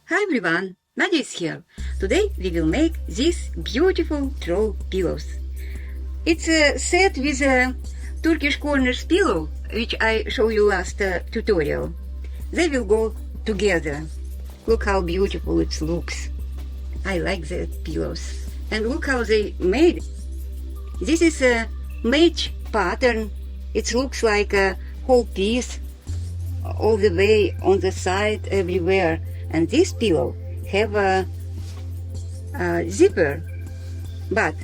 Hi everyone, Nadia is here. Today we will make these beautiful throw pillows. It's a set with a Turkish corners pillow, which I show you last tutorial. They will go together. Look how beautiful it looks. I like the pillows. And look how they made. This is a match pattern. It looks like a whole piece all the way on the side everywhere. And this pillow have a zipper, but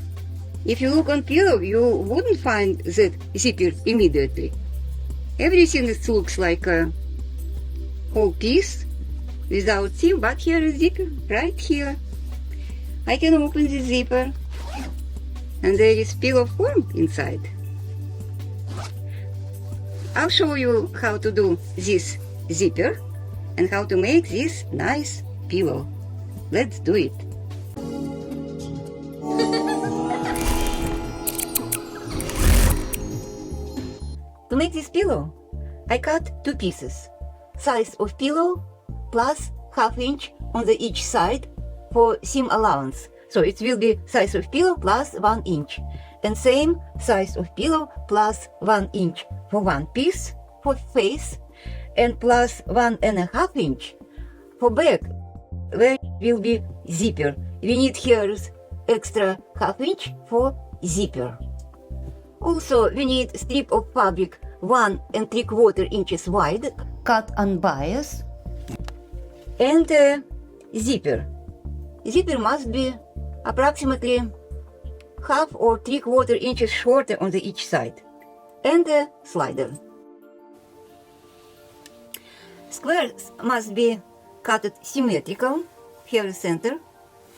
if you look on pillow, you wouldn't find that zipper immediately. Everything looks like a whole piece without seam, but here is zipper right here. I can open the zipper, and there is pillow form inside. I'll show you how to do this zipper and how to make this nice pillow. Let's do it. To make this pillow, I cut two pieces. Size of pillow plus ½ inch on the each side for seam allowance. So it will be size of pillow plus 1 inch. And same size of pillow plus 1 inch for one piece for face, and plus 1½ inch for back, where will be zipper. We need here extra ½ inch for zipper. Also, we need strip of fabric 1 3/4 inches wide, cut on bias, and zipper. Zipper must be approximately ½ or 3/4 inches shorter on the each side, and a slider. Squares must be cut symmetrical, here is center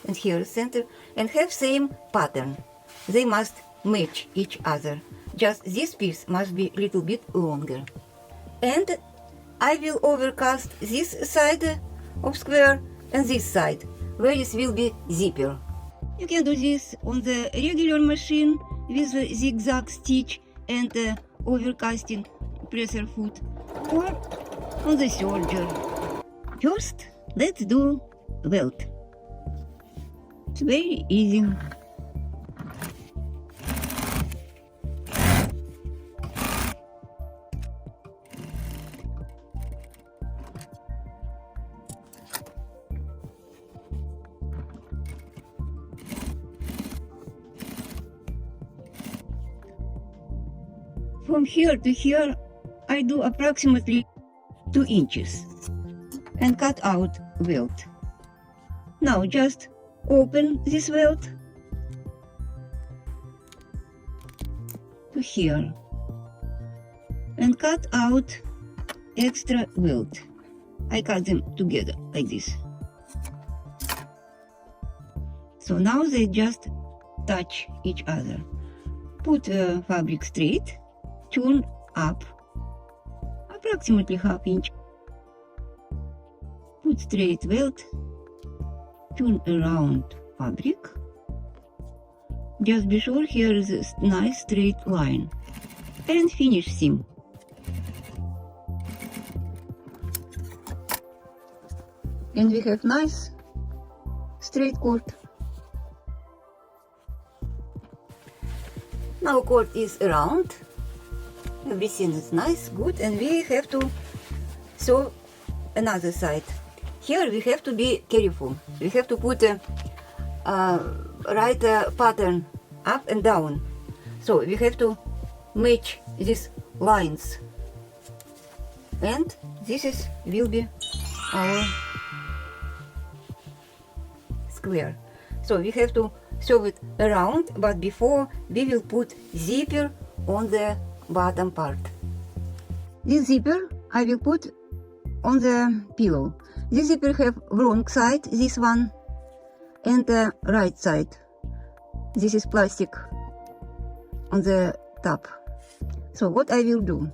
and here is center, and have same pattern. They must match each other. Just this piece must be a little bit longer. And I will overcast this side of square and this side, where it will be zipper. You can do this on the regular machine with a zigzag stitch and overcasting presser foot, or on the serger. First, let's do welt. It's very easy. From here to here, I do approximately 2 inches and cut out welt. Now just open this welt to here and cut out extra welt. I cut them together like this. So now they just touch each other. Put fabric straight, turn up approximately ½ inch. Put straight welt, turn around fabric. Just be sure here is a nice straight line, and finish seam. And we have nice straight cord. Now cord is around. Everything is nice, good, and we have to sew another side. Here we have to be careful. We have to put right pattern up and down. So we have to match these lines. And this will be our square. So we have to sew it around, but before we will put zipper on the bottom part. This zipper I will put on the pillow. This zipper have wrong side, this one, and the right side. This is plastic on the top. So what I will do,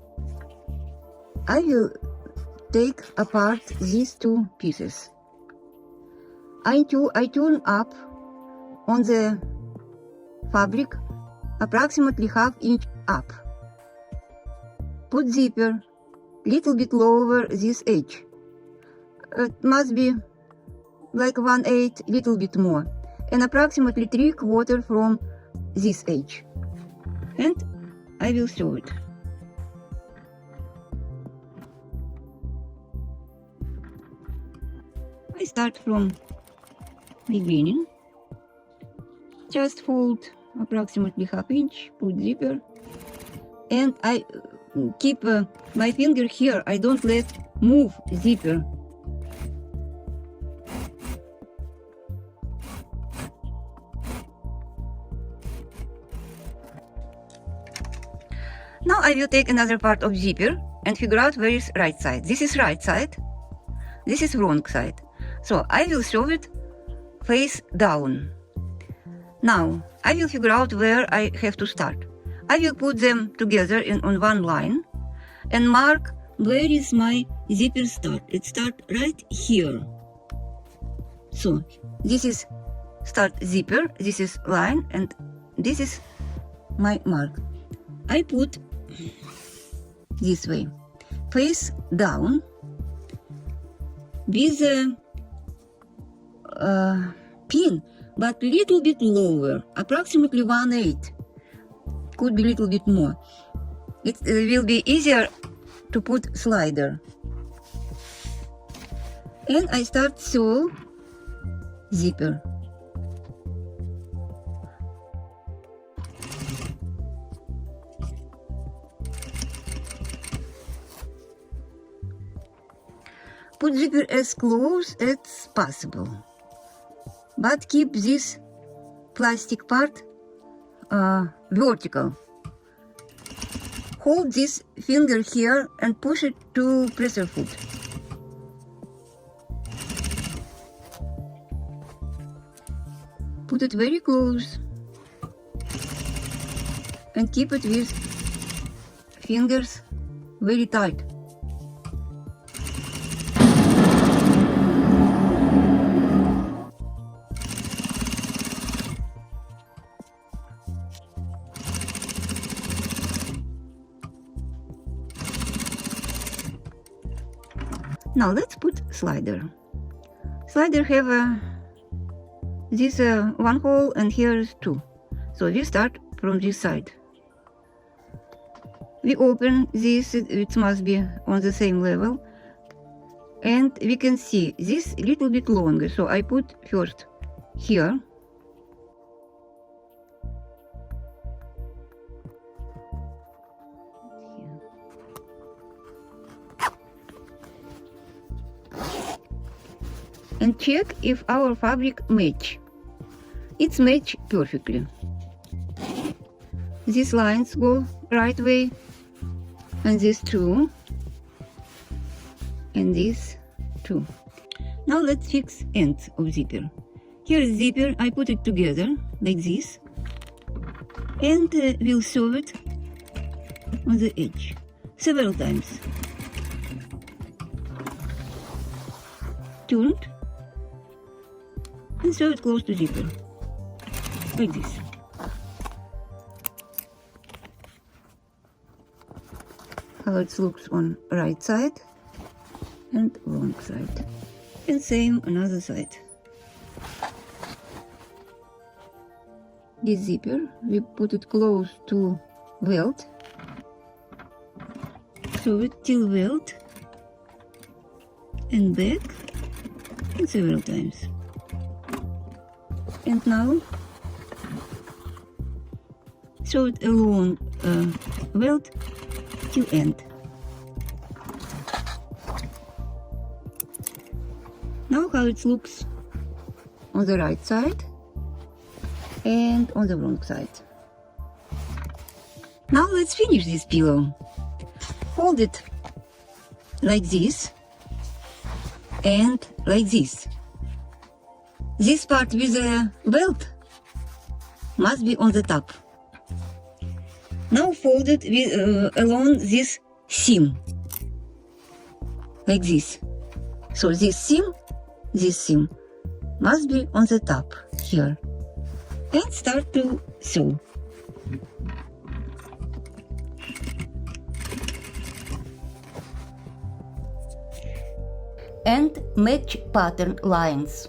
I will take apart these two pieces. I turn up on the fabric approximately ½ inch up. Put zipper little bit lower this edge. It must be like 1/8, little bit more, and approximately 3/4 from this edge. And I will sew it. I start from beginning. Just fold approximately 1/2 inch, put zipper, and I keep my finger here. I don't let move zipper. Now I will take another part of zipper and figure out where is right side. This is right side. This is wrong side. So I will sew it face down. Now I will figure out where I have to start. I will put them together on one line and mark where is my zipper start. It starts right here. So this is start zipper, this is line, and this is my mark. I put this way, face down, with a pin, but little bit lower, approximately 1/8. Could be a little bit more. It will be easier to put slider. And I start sew zipper. Put zipper as close as possible, but keep this plastic part vertical. Hold this finger here and push it to presser foot. Put it very close and keep it with fingers very tight. Now let's put slider. Slider have this one hole and here is two. So we start from this side. We open this, it must be on the same level. And we can see this little bit longer. So I put first here. And check if our fabric match. It's matched perfectly. These lines go right way, and these two, and these two. Now let's fix ends of zipper. Here is zipper, I put it together like this, and we'll sew it on the edge several times. Turned. And sew it close to zipper, like this. How it looks on right side and wrong side. And same another side. This zipper, we put it close to welt. Sew it till welt and back, and several times. And now sew it along welt till end. Now how it looks on the right side and on the wrong side. Now let's finish this pillow. Hold it like this and like this. This part with the welt must be on the top. Now fold it with, along this seam, like this. So this seam must be on the top here. And start to sew. And match pattern lines.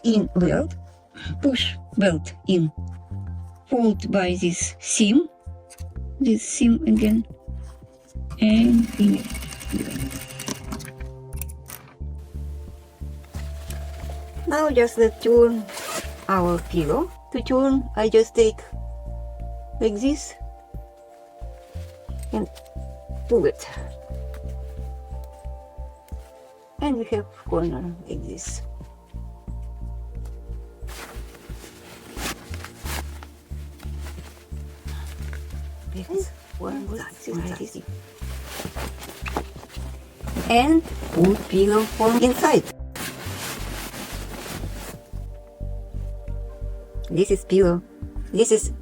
in welt, push welt in, fold by this seam again, and finish. Now just let's turn our pillow. To turn, I just take like this and pull it. And we have corner like this. And put pillow from inside. This is pillow. This is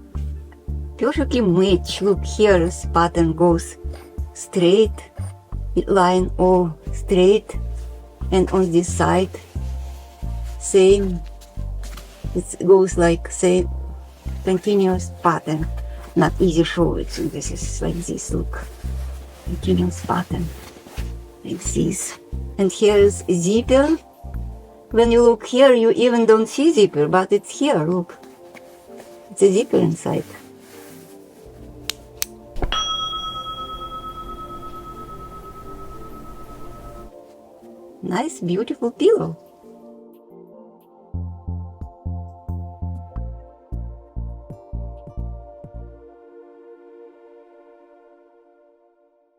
perfectly matched. Look here, this pattern goes straight, line all straight, and on this side, same. It goes like same continuous pattern. Not easy show it. So this is like this. Look, continuous pattern like this. And here is zipper. When you look here, you even don't see zipper, but it's here. Look, it's a zipper inside. Nice, beautiful pillow.